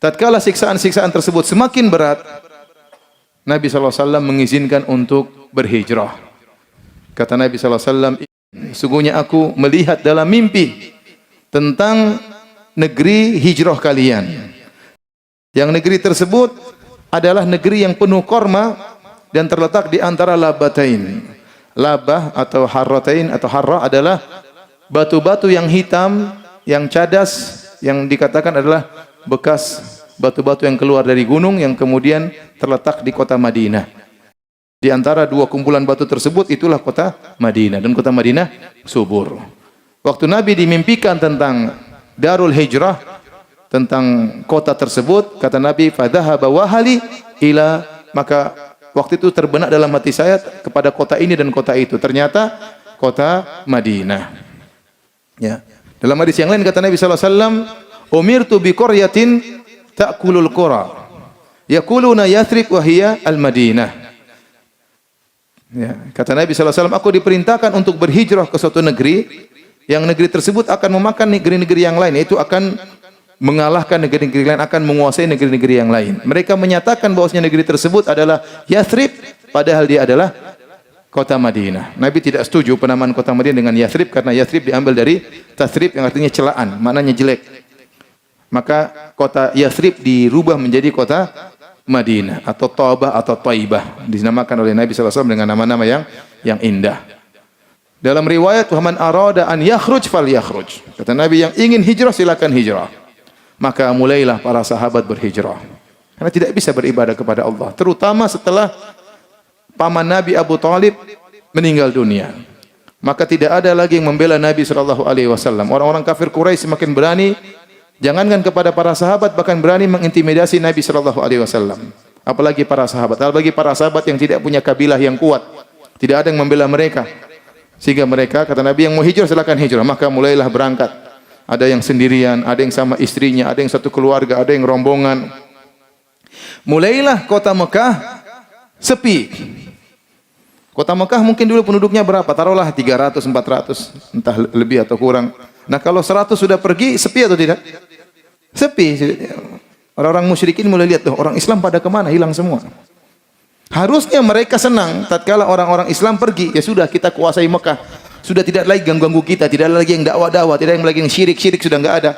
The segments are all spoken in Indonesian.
Tatkala siksaan-siksaan tersebut semakin berat, Nabi SAW mengizinkan untuk berhijrah. Kata Nabi SAW, sungguhnya aku melihat dalam mimpi tentang negeri hijrah kalian. Yang negeri tersebut adalah negeri yang penuh korma dan terletak di antara labatain. Labah atau harratain atau harra adalah batu-batu yang hitam, yang cadas, yang dikatakan adalah bekas batu-batu yang keluar dari gunung yang kemudian terletak di kota Madinah. Di antara dua kumpulan batu tersebut itulah kota Madinah, dan kota Madinah subur. Waktu Nabi dimimpikan tentang Darul Hijrah, tentang kota tersebut, kata Nabi, fadhahaba wahali ila, maka waktu itu terbenak dalam hati saya kepada kota ini dan kota itu. Ternyata kota Madinah. Ya. Dalam hadis yang lain kata Nabi sallallahu alaihi wasallam, umirtu bi qaryatin ta'kulul qura. Yaquluna Yathrib wa hiya al-Madinah. Ya, kata Nabi sallallahu alaihi wasallam, aku diperintahkan untuk berhijrah ke suatu negeri, yang negeri tersebut akan memakan negeri-negeri yang lain, yaitu akan mengalahkan negeri-negeri lain, akan menguasai negeri-negeri yang lain. Mereka menyatakan bahwasanya negeri tersebut adalah Yathrib, padahal dia adalah kota Madinah. Nabi tidak setuju penamaan kota Madinah dengan Yathrib, karena Yathrib diambil dari tathrib yang artinya celaan, maknanya jelek. Maka kota Yathrib dirubah menjadi kota Madinah atau Taubah atau Taibah, dinamakan oleh Nabi sallallahu alaihi wasallam dengan nama-nama yang indah. Dalam riwayat, "Man arada an yakhruj falyakhruj." Kata Nabi, yang ingin hijrah silakan hijrah. Maka mulailah para sahabat berhijrah. Karena tidak bisa beribadah kepada Allah, terutama setelah paman Nabi Abu Thalib meninggal dunia. Maka tidak ada lagi yang membela Nabi sallallahu alaihi wasallam. Orang-orang kafir Quraisy semakin berani, jangankan kepada para sahabat, bahkan berani mengintimidasi Nabi sallallahu alaihi wasallam. Apalagi para sahabat, apalagi para sahabat yang tidak punya kabilah yang kuat. Tidak ada yang membela mereka. Sehingga mereka, kata Nabi, yang mau hijrah silakan hijrah. Maka mulailah berangkat. Ada yang sendirian, ada yang sama istrinya, ada yang satu keluarga, ada yang rombongan. Mulailah kota Mekah sepi. Kota Mekah mungkin dulu penduduknya berapa? Taruhlah 300, 400, entah lebih atau kurang. Nah, kalau 100 sudah pergi, sepi atau tidak? Sepi. Orang-orang musyrikin mulai lihat, tuh, orang Islam pada kemana? Hilang semua. Harusnya mereka senang tatkala orang-orang Islam pergi. Ya sudah, kita kuasai Mekah. Sudah tidak lagi ganggu kita, tidak lagi yang dakwah-dakwah, tidak lagi yang syirik-syirik, sudah enggak ada.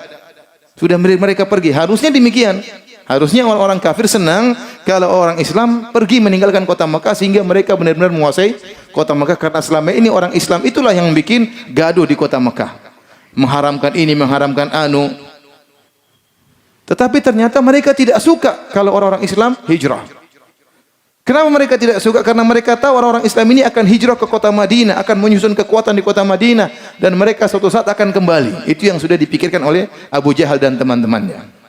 Sudah mereka pergi. Harusnya demikian. Harusnya orang-orang kafir senang kalau orang Islam pergi meninggalkan kota Mekah, sehingga mereka benar-benar menguasai kota Mekah, karena selama ini orang Islam itulah yang bikin gaduh di kota Mekah. Mengharamkan ini, mengharamkan anu. Tetapi ternyata mereka tidak suka kalau orang-orang Islam hijrah. Kenapa mereka tidak suka? Karena mereka tahu orang-orang Islam ini akan hijrah ke kota Madinah, akan menyusun kekuatan di kota Madinah, dan mereka suatu saat akan kembali. Itu yang sudah dipikirkan oleh Abu Jahal dan teman-temannya.